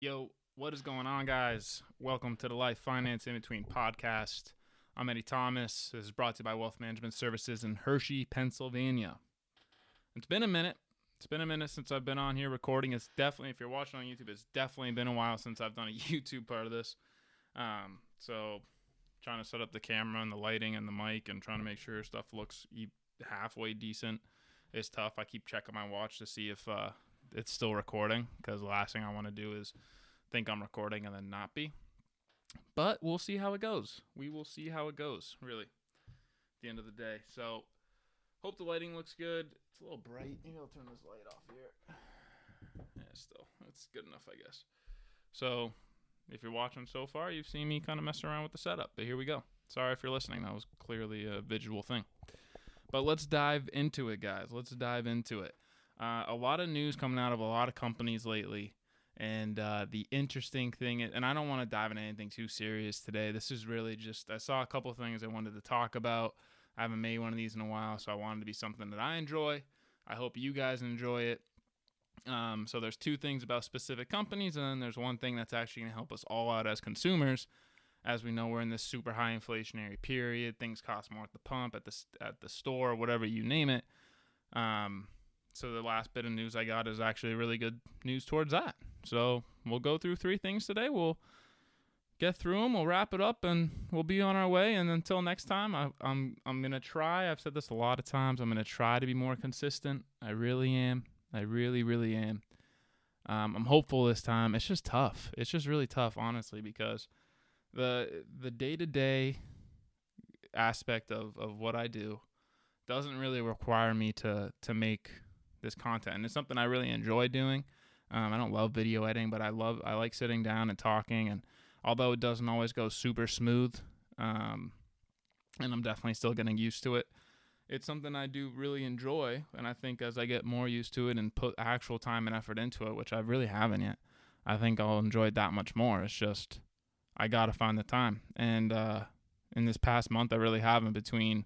Yo, what is going on, guys? Welcome to the Life Finance In Between podcast. I'm Eddie Thomas. This is brought to you by Wealth Management Services in Hershey, Pennsylvania. It's been a minute. It's been a minute since I've been on here recording. It's definitely, if you're watching on YouTube, it's definitely been a while since I've done a YouTube part of this. So trying to set up the camera and the lighting and the mic and trying to make sure stuff looks halfway decent is tough. I keep checking my watch to see if it's still recording, because the last thing I want to do is think I'm recording and then not be. But we'll see how it goes. We will see how it goes, really, at the end of the day. So, hope the lighting looks good. It's a little bright. Maybe I'll turn this light off here. Yeah, still, that's good enough, I guess. So, if you're watching so far, you've seen me kind of mess around with the setup. But here we go. Sorry if you're listening. That was clearly a visual thing. But let's dive into it, guys. Let's dive into it. A lot of news coming out of a lot of companies lately. And the interesting thing, and I don't want to dive into anything too serious today. This is really just, I saw a couple of things I wanted to talk about. I haven't made one of these in a while, so I wanted to be something that I enjoy. I hope you guys enjoy it. So there's two things about specific companies, and then there's one thing that's actually going to help us all out as consumers. As we know, we're in this super high inflationary period. Things cost more at the pump, at the store, whatever you name it. So the last bit of news I got is actually really good news towards that. So we'll go through three things today. We'll get through them. We'll wrap it up, and we'll be on our way. And until next time, I'm gonna try. I've said this a lot of times. I'm gonna try to be more consistent. I really am. I really, really am. I'm hopeful this time. It's just tough. It's just really tough, honestly, because the day-to-day aspect of what I do doesn't really require me to make this content, and it's something I really enjoy doing. I don't love video editing, but I like sitting down and talking, and although it doesn't always go super smooth, and I'm definitely still getting used to it, it's something I do really enjoy. And I think as I get more used to it and put actual time and effort into it, which I really haven't yet, I think I'll enjoy it that much more. It's just I gotta find the time, and in this past month I really haven't, between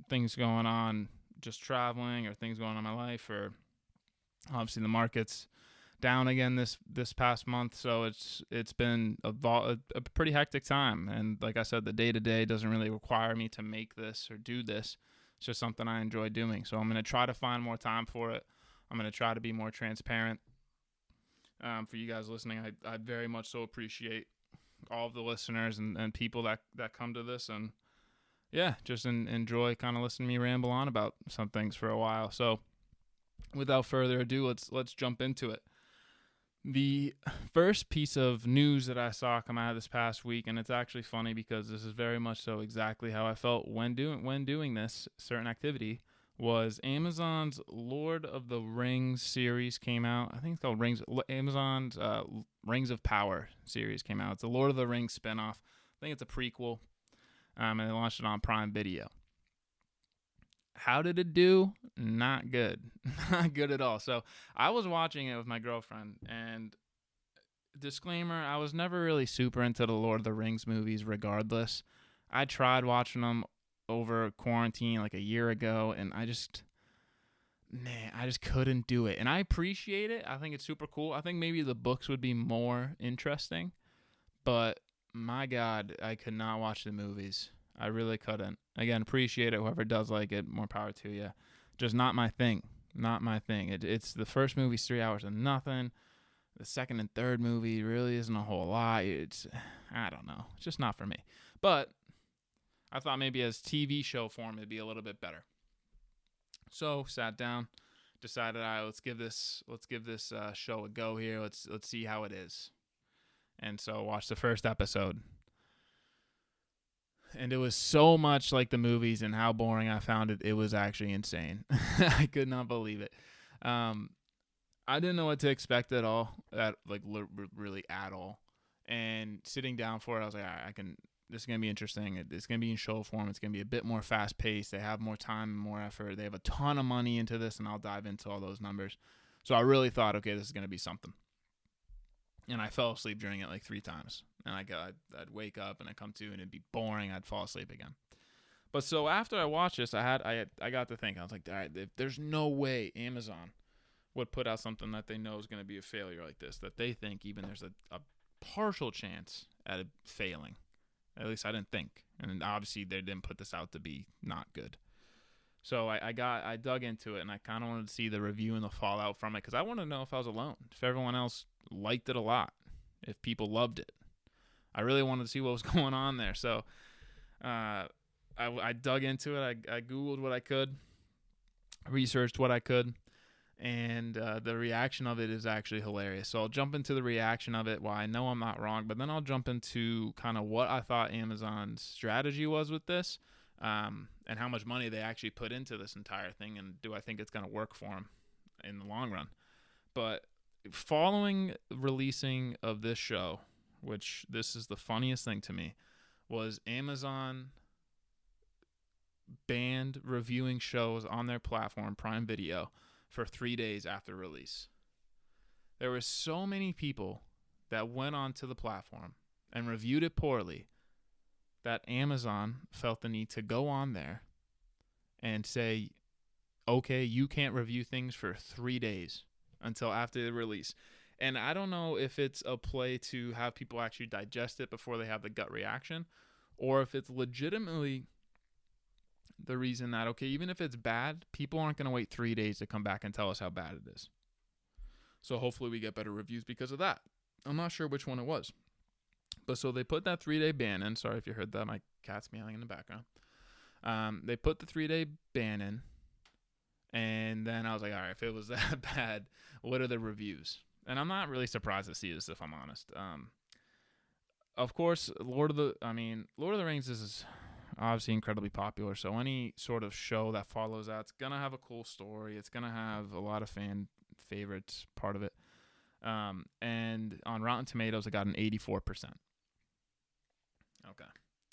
things going on, just traveling, or things going on in my life, or obviously the market's down again this past month. So it's been a pretty hectic time. And like I said, the day-to-day doesn't really require me to make this or do this. It's just something I enjoy doing. So I'm going to try to find more time for it. I'm going to try to be more transparent. For you guys listening, I very much so appreciate all of the listeners and people that come to this, and yeah, just enjoy kind of listening to me ramble on about some things for a while. So without further ado, let's jump into it. The first piece of news that I saw come out of this past week, and it's actually funny because this is very much so exactly how I felt when doing this certain activity, was Amazon's Lord of the Rings series came out. I think it's called Amazon's Rings of Power series came out. It's a Lord of the Rings spinoff. I think it's a prequel. And they launched it on Prime Video. How did it do? Not good. Not good at all. So I was watching it with my girlfriend, and disclaimer, I was never really super into the Lord of the Rings movies regardless. I tried watching them over quarantine like a year ago, and I just couldn't do it. And I appreciate it. I think it's super cool. I think maybe the books would be more interesting, but my God, I could not watch the movies. I really couldn't. Again, appreciate it. Whoever does like it, more power to you. Just not my thing. Not my thing. It's the first movie's 3 hours of nothing. The second and third movie really isn't a whole lot. I don't know. It's just not for me. But I thought maybe as TV show form, it'd be a little bit better. So sat down, decided, all right, let's give this show a go here. Let's see how it is. And so watched the first episode. And it was so much like the movies, and how boring I found it. It was actually insane. I could not believe it. I didn't know what to expect at all, really at all. And sitting down for it, I was like, all right, this is going to be interesting. It's going to be in show form. It's going to be a bit more fast-paced. They have more time and more effort. They have a ton of money into this, and I'll dive into all those numbers. So I really thought, okay, this is going to be something. And I fell asleep during it like 3 times. And I'd wake up and I'd come to and it'd be boring. I'd fall asleep again. But so after I watched this, I got to think. I was like, all right, there's no way Amazon would put out something that they know is going to be a failure like this, that they think even there's a partial chance at it failing. At least I didn't think. And obviously they didn't put this out to be not good. So I dug into it, and I kind of wanted to see the review and the fallout from it, because I wanted to know if I was alone, if everyone else liked it a lot, if people loved it. I really wanted to see what was going on there. So I dug into it. I Googled what I could, researched what I could, and the reaction of it is actually hilarious. So I'll jump into the reaction of it, why I know I'm not wrong, but then I'll jump into kind of what I thought Amazon's strategy was with this, and how much money they actually put into this entire thing, and do I think it's going to work for them in the long run. But following releasing of this show, which this is the funniest thing to me, was Amazon banned reviewing shows on their platform, Prime Video, for 3 days after release. There were so many people that went onto the platform and reviewed it poorly that Amazon felt the need to go on there and say, okay, you can't review things for 3 days until after the release. And I don't know if it's a play to have people actually digest it before they have the gut reaction, or if it's legitimately the reason that, okay, even if it's bad, people aren't going to wait 3 days to come back and tell us how bad it is. So hopefully we get better reviews because of that. I'm not sure which one it was. But so they put that 3-day ban in. Sorry if you heard that. My cat's meowing in the background. They put the 3-day ban in. And then I was like, all right, if it was that bad, what are the reviews? And I'm not really surprised to see this, if I'm honest. Of course, Lord of the Rings is obviously incredibly popular. So any sort of show that follows that, it's going to have a cool story. It's going to have a lot of fan favorites part of it. And on Rotten Tomatoes, it got an 84%. Okay.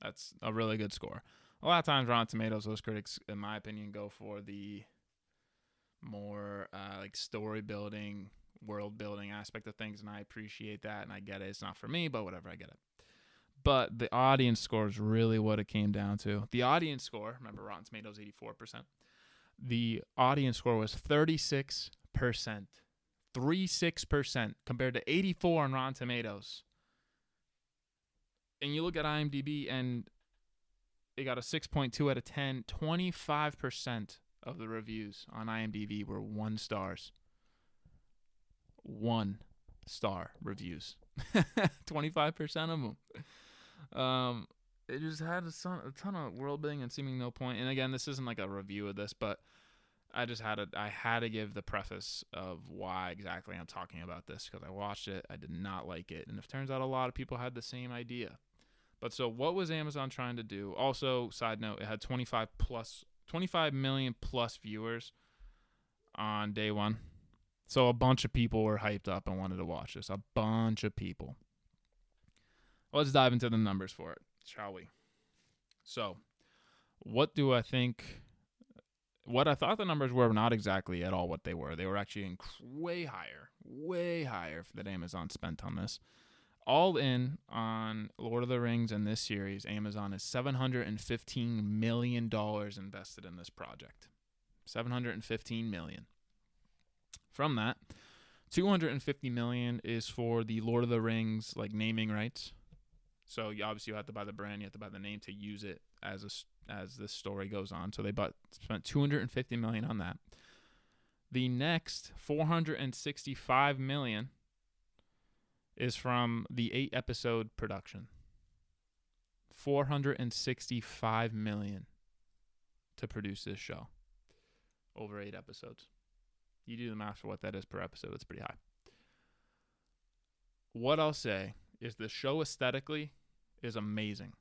That's a really good score. A lot of times Rotten Tomatoes, those critics, in my opinion, go for the more like story building, world building aspect of things, and I appreciate that, and I get it. It's not for me, but whatever, I get it. But the audience score is really what it came down to. The audience score, remember Rotten Tomatoes 84%. The audience score was 36%. 36% compared to 84 on Rotten Tomatoes. And you look at IMDb and it got a 6.2 out of 10. 25% of the reviews on IMDb were 1 stars. 1 star reviews. 25% of them. It just had a ton of world building and seeming no point. And again, this isn't like a review of this, but I had to give the preface of why exactly I'm talking about this, because I watched it, I did not like it, and it turns out a lot of people had the same idea. But so what was Amazon trying to do? Also, side note, it had 25 million plus viewers on day one. So a bunch of people were hyped up and wanted to watch this. A bunch of people. Let's dive into the numbers for it, shall we? So, what do I think? What I thought the numbers were not exactly at all what they were. They were actually way higher that Amazon spent on this. All in on Lord of the Rings and this series, Amazon is $715 million invested in this project. $715 million. From that, $250 million is for the Lord of the Rings like naming rights. So you have to buy the brand, you have to buy the name to use it as this story goes on. So they spent $250 million on that. The next $465 million is from the 8-episode production. $465 million to produce this show over 8 episodes. You do the math for what that is per episode. It's pretty high. What I'll say is the show aesthetically is amazing.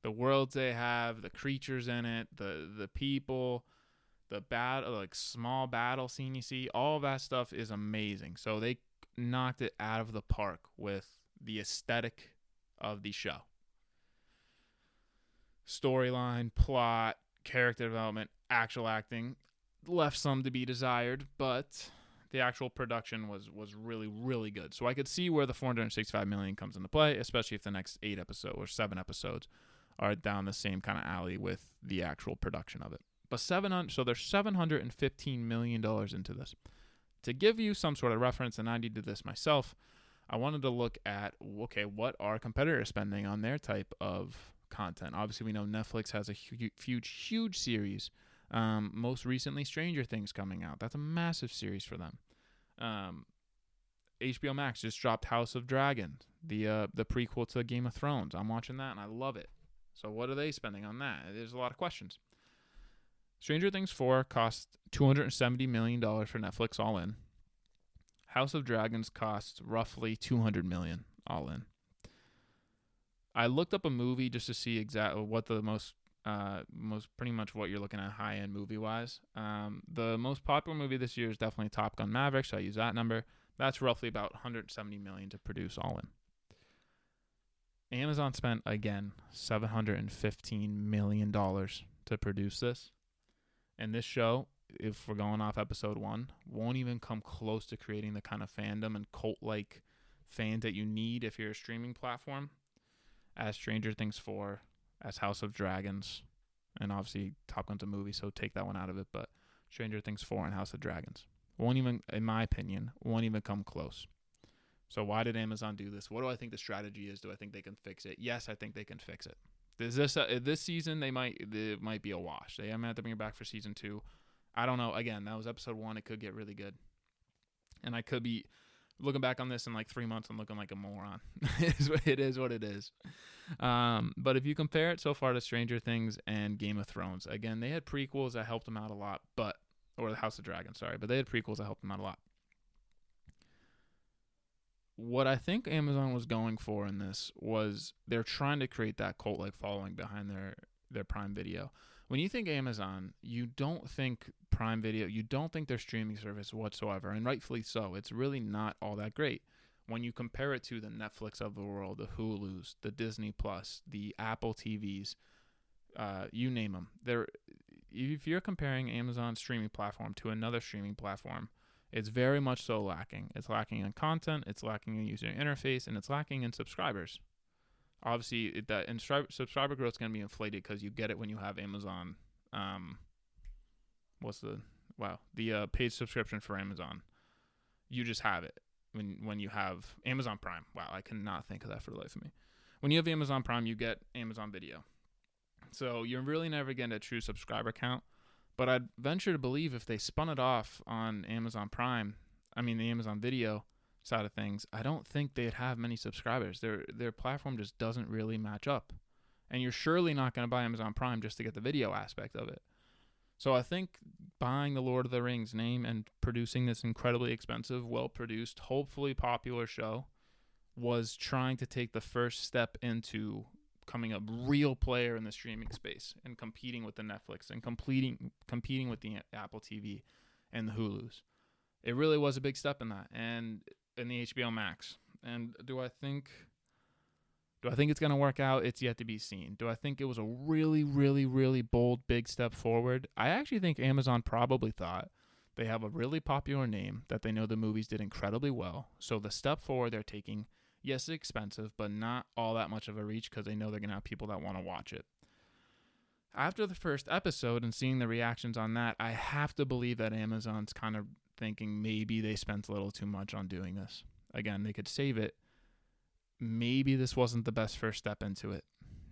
The worlds they have, the creatures in it, the people, the small battle scene you see, all that stuff is amazing. So they knocked it out of the park with the aesthetic of the show. Storyline, plot, character development, actual acting left some to be desired, but the actual production was really, really good. So I could see where the $465 million comes into play, especially if the next 8 episodes or 7 episodes are down the same kind of alley with the actual production of it. But so there's $715 million into this. to give you some sort of reference, and I did this myself, I wanted to look at, okay, what are competitors spending on their type of content? Obviously, we know Netflix has a huge series. Most recently, Stranger Things coming out. That's a massive series for them. HBO Max just dropped House of Dragons, the prequel to Game of Thrones. I'm watching that, and I love it. So what are they spending on that? There's a lot of questions. Stranger Things 4 cost $270 million for Netflix all in. House of Dragons costs roughly $200 million all in. I looked up a movie just to see exactly what the most pretty much what you're looking at high-end movie-wise. The most popular movie this year is definitely Top Gun Maverick, so I use that number. That's roughly about $170 million to produce all in. Amazon spent, again, $715 million to produce this. And this show, if we're going off episode 1, won't even come close to creating the kind of fandom and cult-like fans that you need if you're a streaming platform as Stranger Things 4, as House of Dragons, and obviously Top Gun's a movie, so take that one out of it, but Stranger Things 4 and House of Dragons won't even, in my opinion, won't even come close. So why did Amazon do this? What do I think the strategy is? Do I think they can fix it? Yes, I think they can fix it. This season, it might be a wash. They might have to bring it back for season 2. I don't know. Again, that was episode 1. It could get really good. And I could be looking back on this in like 3 months and looking like a moron. It is what it is. But if you compare it so far to Stranger Things and Game of Thrones, again, they had prequels that helped them out a lot, or the House of Dragons, sorry, but they had prequels that helped them out a lot. What I think Amazon was going for in this was they're trying to create that cult-like following behind their Prime Video. When you think Amazon, you don't think Prime Video, you don't think their streaming service whatsoever, and rightfully so. It's really not all that great. When you compare it to the Netflix of the world, the Hulus, the Disney Plus, the Apple TVs, you name them. If you're comparing Amazon's streaming platform to another streaming platform, it's very much so lacking. It's lacking in content, it's lacking in user interface, and it's lacking in subscribers. Obviously, subscriber growth is going to be inflated because you get it when you have Amazon. The paid subscription for Amazon. You just have it when you have Amazon Prime. Wow, I cannot think of that for the life of me. When you have Amazon Prime, you get Amazon Video. So you're really never getting a true subscriber count. But I'd venture to believe if they spun it off on Amazon Prime, the Amazon Video side of things, I don't think they'd have many subscribers. Their platform just doesn't really match up. And you're surely not going to buy Amazon Prime just to get the video aspect of it. So I think buying the Lord of the Rings name and producing this incredibly expensive, well-produced, hopefully popular show was trying to take the first step into becoming a real player in the streaming space and competing with the Netflix and competing with the Apple TV and the Hulus. It really was a big step in that, and in the HBO Max. And do I think it's going to work out? It's yet to be seen. Do I think it was a really, really, really bold, big step forward? I actually think Amazon probably thought they have a really popular name that they know the movies did incredibly well. So the step forward they're taking, yes, it's expensive, but not all that much of a reach because they know they're going to have people that want to watch it. After the first episode and seeing the reactions on that, I have to believe that Amazon's kind of thinking maybe they spent a little too much on doing this. Again, they could save it. Maybe this wasn't the best first step into it.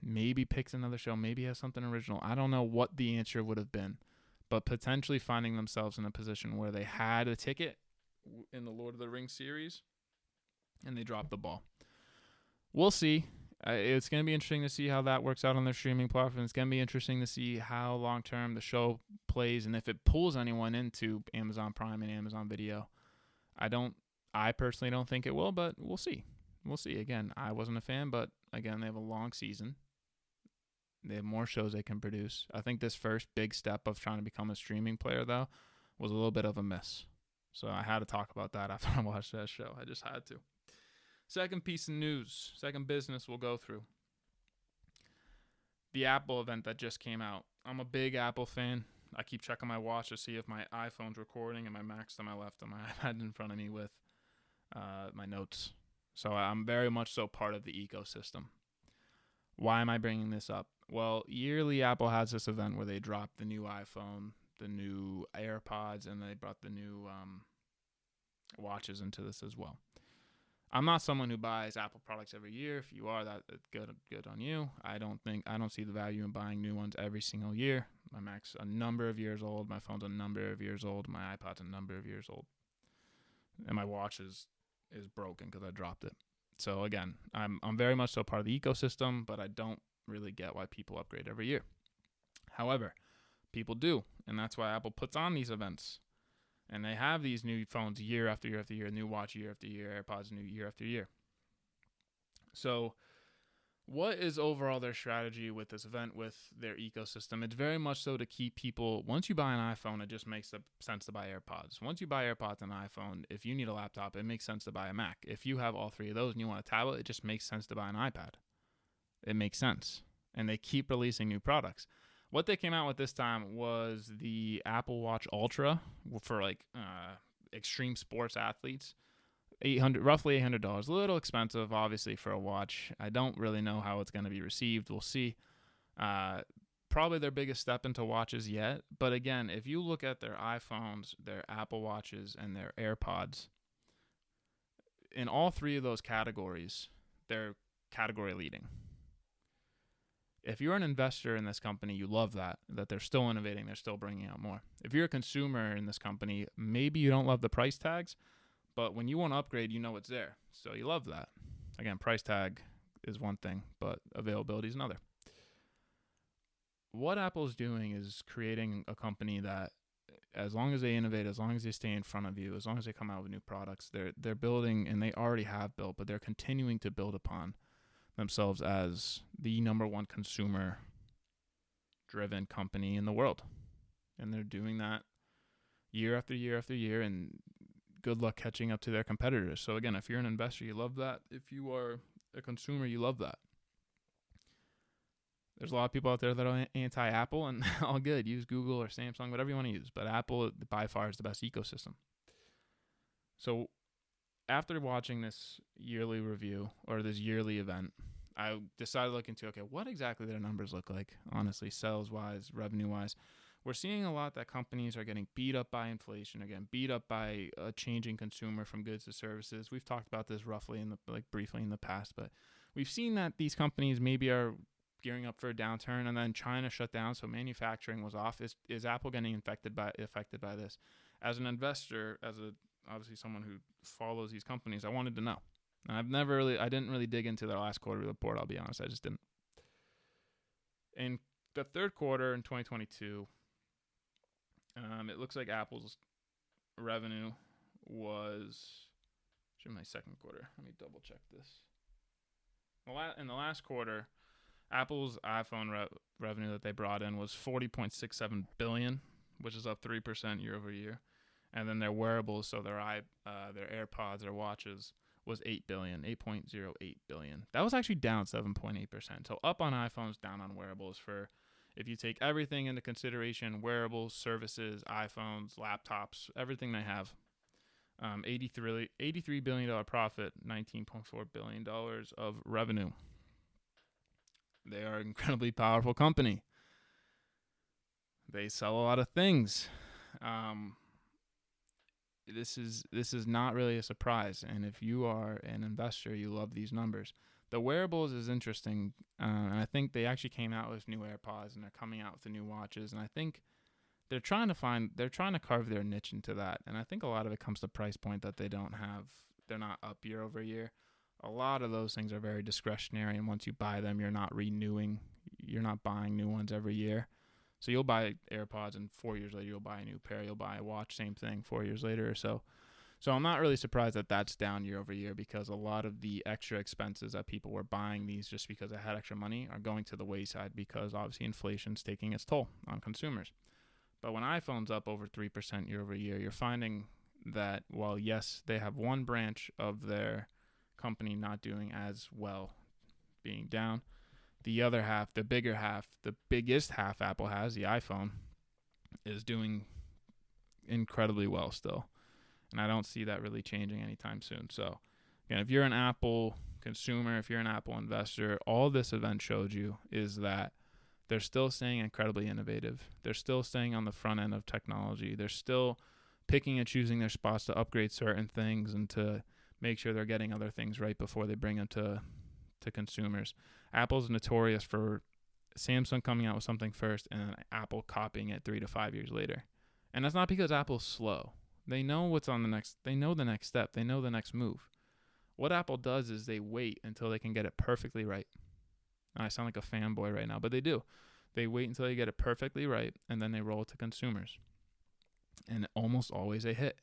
Maybe picks another show. Maybe has something original. I don't know what the answer would have been, but potentially finding themselves in a position where they had a ticket in the Lord of the Rings series and they dropped the ball. We'll see. It's going to be interesting to see how that works out on their streaming platform. It's going to be interesting to see how long-term the show plays and if it pulls anyone into Amazon Prime and Amazon Video. I personally don't think it will, but we'll see. We'll see. Again, I wasn't a fan, but again, they have a long season. They have more shows they can produce. I think this first big step of trying to become a streaming player, though, was a little bit of a miss. So I had to talk about that after I watched that show. I just had to. Second piece of news, second business we'll go through. The Apple event that just came out. I'm a big Apple fan. I keep checking my watch to see if my iPhone's recording and my Mac's to my left and my iPad in front of me with my notes. So I'm very much so part of the ecosystem. Why am I bringing this up? Well, yearly Apple has this event where they drop the new iPhone, the new AirPods, and they brought the new watches into this as well. I'm not someone who buys Apple products every year. If you are, that's good on you. I don't see the value in buying new ones every single year. My Mac's a number of years old. My phone's a number of years old. My iPod's a number of years old. And my watch is broken because I dropped it. So again, I'm very much so part of the ecosystem, but I don't really get why people upgrade every year. However, people do, and that's why Apple puts on these events. And they have these new phones year after year after year, new watch year after year, AirPods new year after year. So what is overall their strategy with this event, with their ecosystem? It's very much so to keep people, once you buy an iPhone, it just makes sense to buy AirPods. Once you buy AirPods and an iPhone, if you need a laptop, it makes sense to buy a Mac. If you have all three of those and you want a tablet, it just makes sense to buy an iPad. It makes sense. And they keep releasing new products. What they came out with this time was the Apple Watch Ultra for extreme sports athletes. Roughly $800. A little expensive, obviously, for a watch. I don't really know how it's going to be received. We'll see. Probably their biggest step into watches yet. But again, if you look at their iPhones, their Apple Watches, and their AirPods, in all three of those categories, they're category leading. If you're an investor in this company, you love that they're still innovating, they're still bringing out more. If you're a consumer in this company, maybe you don't love the price tags, but when you want to upgrade, you know it's there. So you love that. Again, price tag is one thing, but availability is another. What Apple's doing is creating a company that, as long as they innovate, as long as they stay in front of you, as long as they come out with new products, they're building, and they already have built, but they're continuing to build upon themselves as the number one consumer driven company in the world. And they're doing that year after year after year, and good luck catching up to their competitors. So again, if you're an investor, you love that. If you are a consumer, you love that. There's a lot of people out there that are anti-Apple, and all good. Use Google or Samsung, whatever you want to use. But Apple, by far, is the best ecosystem. So after watching this yearly review, or this yearly event, I decided to look into, okay, what exactly their numbers look like, honestly, sales-wise, revenue-wise. We're seeing a lot that companies are getting beat up by inflation, again, beat up by a changing consumer from goods to services. We've talked about this briefly in the past, but we've seen that these companies maybe are gearing up for a downturn, and then China shut down, so manufacturing was off. Is Apple getting affected by this? As an investor, obviously someone who follows these companies, I wanted to know. And I didn't really dig into their last quarter report, I'll be honest. I just didn't. In the third quarter in 2022, it looks like Apple's revenue was, my second quarter. Let me double check this. In the last quarter, Apple's iPhone revenue that they brought in was $40.67 billion, which is up 3% year over year. And then their wearables, so their AirPods, their watches, was $8.08 billion. That was actually down 7.8%. So up on iPhones, down on wearables. For if you take everything into consideration, wearables, services, iPhones, laptops, everything they have, $83 billion profit, $19.4 billion of revenue. They are an incredibly powerful company. They sell a lot of things. This is not really a surprise, and if you are an investor, you love these numbers. The wearables is interesting, and I think they actually came out with new AirPods, and they're coming out with the new watches, and I think they're trying to carve their niche into that, and I think a lot of it comes to price point that they don't have. They're not up year over year. A lot of those things are very discretionary, and once you buy them, you're not renewing. You're not buying new ones every year. So you'll buy AirPods, and 4 years later, you'll buy a new pair. You'll buy a watch, same thing, 4 years later or so. So I'm not really surprised that that's down year over year, because a lot of the extra expenses that people were buying these just because they had extra money are going to the wayside, because obviously inflation's taking its toll on consumers. But when iPhone's up over 3% year over year, you're finding that while, yes, they have one branch of their company not doing as well, being down, the other half, the bigger half, the biggest half Apple has, the iPhone, is doing incredibly well still. And I don't see that really changing anytime soon. So, again, if you're an Apple consumer, if you're an Apple investor, all this event showed you is that they're still staying incredibly innovative. They're still staying on the front end of technology. They're still picking and choosing their spots to upgrade certain things and to make sure they're getting other things right before they bring them to consumers. Apple's notorious for Samsung coming out with something first and Apple copying it 3 to 5 years later. And that's not because Apple's slow. They know what's on the next. They know the next step. They know the next move. What Apple does is they wait until they can get it perfectly right. And I sound like a fanboy right now, but they do. They wait until they get it perfectly right, and then they roll it to consumers. And almost always they hit.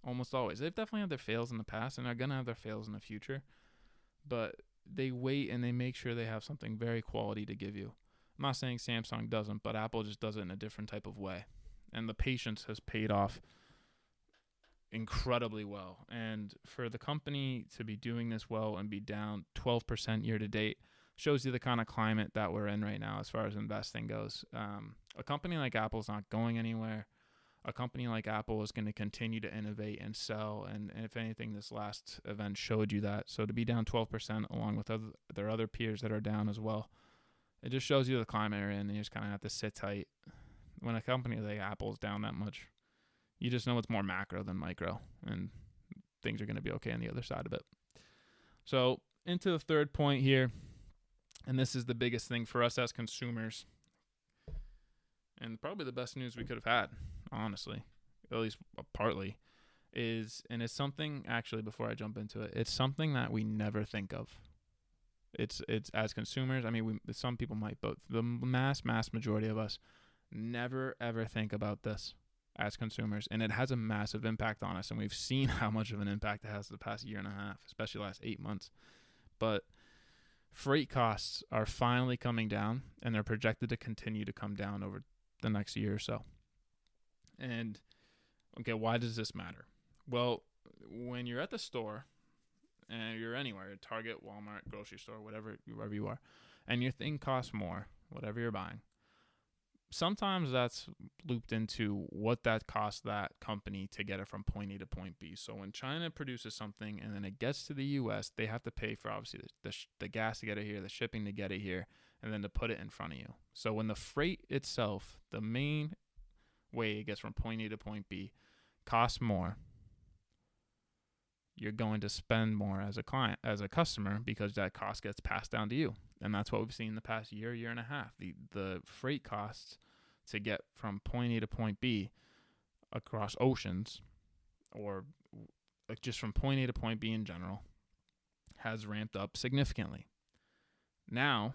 Almost always. They've definitely had their fails in the past, and they're going to have their fails in the future. But they wait and they make sure they have something very quality to give you. I'm not saying Samsung doesn't, but Apple just does it in a different type of way. And the patience has paid off incredibly well. And for the company to be doing this well and be down 12% year to date shows you the kind of climate that we're in right now as far as investing goes. A company like Apple is not going anywhere. A company like Apple is going to continue to innovate and sell. And if anything, this last event showed you that. So to be down 12% along with their other peers that are down as well, it just shows you the climate we're in, and you just kind of have to sit tight. When a company like Apple is down that much, you just know it's more macro than micro, and things are going to be okay on the other side of it. So into the third point here, and this is the biggest thing for us as consumers, and probably the best news we could have had, honestly, at least partly, and it's something, actually, before I jump into it, it's something that we never think of. It's as consumers, I mean, some people might, but the mass majority of us never, ever think about this as consumers, and it has a massive impact on us, and we've seen how much of an impact it has the past year and a half, especially the last 8 months. But freight costs are finally coming down, and they're projected to continue to come down over the next year or so. And, okay, why does this matter? Well, when you're at the store, and you're anywhere, Target, Walmart, grocery store, wherever you are, and your thing costs more, whatever you're buying, sometimes that's looped into what that costs that company to get it from point A to point B. So when China produces something and then it gets to the U.S., they have to pay for, obviously, the gas to get it here, the shipping to get it here, and then to put it in front of you. So when the freight itself, the main way it gets from point A to point B, costs more, you're going to spend more as a client, as a customer, because that cost gets passed down to you. And that's what we've seen in the past year and a half. The freight costs to get from point A to point B across oceans, or just from point A to point B in general, has ramped up significantly. Now,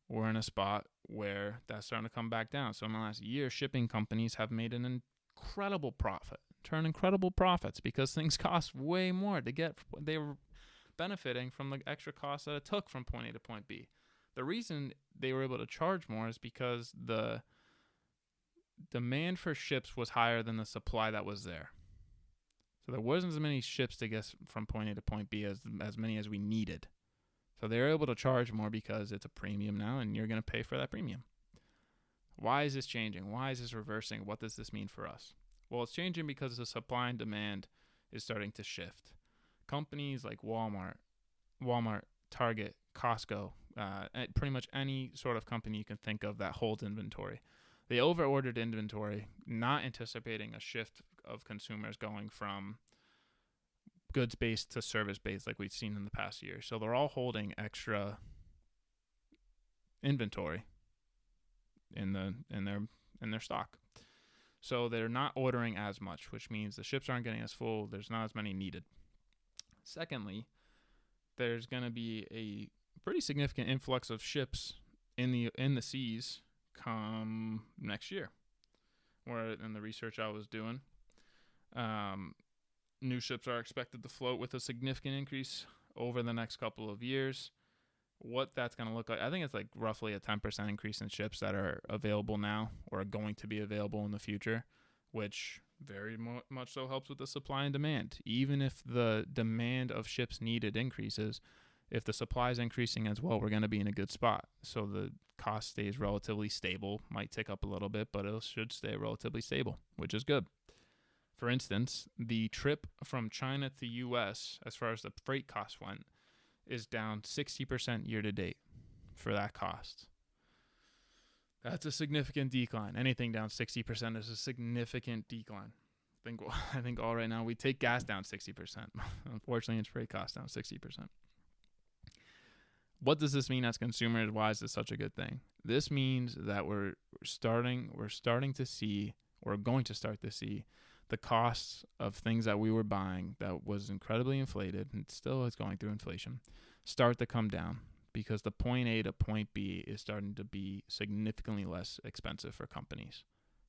we're in a spot where that's starting to come back down. So in the last year, shipping companies have made an incredible profit. Turn incredible profits because things cost way more to get. They were benefiting from the extra cost that it took from point A to point B. The reason they were able to charge more is because the demand for ships was higher than the supply that was there. So there wasn't as many ships to get from point A to point B as many as we needed. So they were able to charge more because it's a premium now, and you're going to pay for that premium. Why is this changing? Why is this reversing? What does this mean for us? Well, it's changing because the supply and demand is starting to shift. Companies like Walmart, Target, Costco, pretty much any sort of company you can think of that holds inventory. They over-ordered inventory, not anticipating a shift of consumers going from goods-based to service-based like we've seen in the past year. So they're all holding extra inventory in their stock. So they're not ordering as much, which means the ships aren't getting as full. There's not as many needed. Secondly, there's going to be a pretty significant influx of ships in the seas come next year. Where in the research I was doing, new ships are expected to float with a significant increase over the next couple of years. What that's going to look like, I think it's like roughly a 10% increase in ships that are available now or are going to be available in the future, which very much so helps with the supply and demand. Even if the demand of ships needed increases, if the supply is increasing as well, we're going to be in a good spot. So the cost stays relatively stable, might tick up a little bit, but it should stay relatively stable, which is good. For instance, the trip from China to U.S., as far as the freight cost went, is down 60% year to date for that cost. That's a significant decline. Anything down 60% is a significant decline. I think all right now we take gas down 60%. Unfortunately, it's freight costs down 60%. What does this mean as consumers? Why is this such a good thing? This means that we're going to see the costs of things that we were buying that was incredibly inflated and still is going through inflation start to come down, because the point A to point B is starting to be significantly less expensive for companies.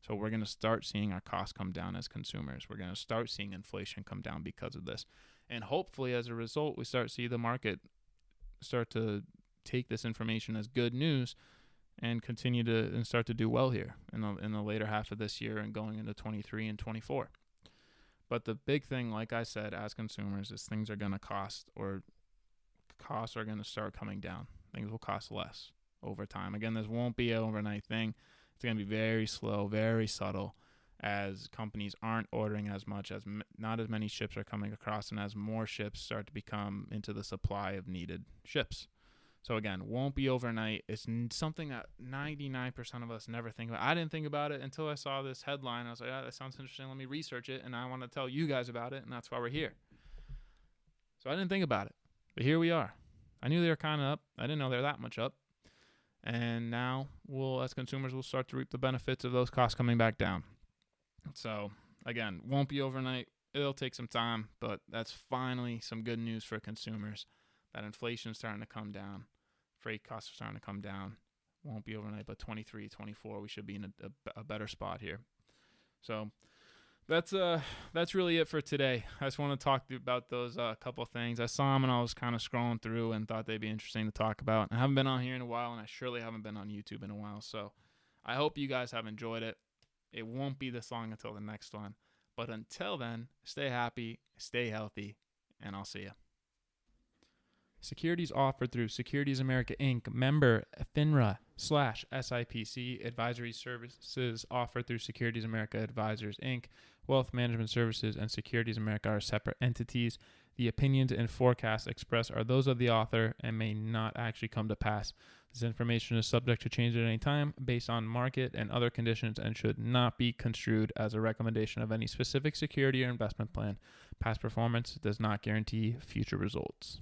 So we're going to start seeing our costs come down as consumers. We're going to start seeing inflation come down because of this. And hopefully as a result, we start to see the market start to take this information as good news and continue to and start to do well here in the later half of this year and going into 23 and 24. But the big thing, like I said, as consumers, is things are going to costs are going to start coming down. Things will cost less over time. Again, this won't be an overnight thing. It's going to be very slow, very subtle, as companies aren't ordering as much, as not as many ships are coming across, and as more ships start to become into the supply of needed ships. So again, won't be overnight. It's something that 99% of us never think about. I didn't think about it until I saw this headline. I was like, that sounds interesting. Let me research it, and I want to tell you guys about it, and that's why we're here. So I didn't think about it, but here we are. I knew they were kind of up. I didn't know they were that much up. And now as consumers, we'll start to reap the benefits of those costs coming back down. So again, won't be overnight. It'll take some time, but that's finally some good news for consumers, that inflation's starting to come down. Freight costs are starting to come down. Won't be overnight, but 23, 24, we should be in a better spot here. So that's really it for today. I just want to talk about those couple of things. I saw them and I was kind of scrolling through and thought they'd be interesting to talk about. I haven't been on here in a while, and I surely haven't been on YouTube in a while. So I hope you guys have enjoyed it. It won't be this long until the next one. But until then, stay happy, stay healthy, and I'll see you. Securities offered through Securities America Inc., member FINRA/SIPC. Advisory services offered through Securities America Advisors Inc. Wealth Management Services and Securities America are separate entities. The opinions and forecasts expressed are those of the author and may not actually come to pass. This information is subject to change at any time based on market and other conditions and should not be construed as a recommendation of any specific security or investment plan. Past performance does not guarantee future results.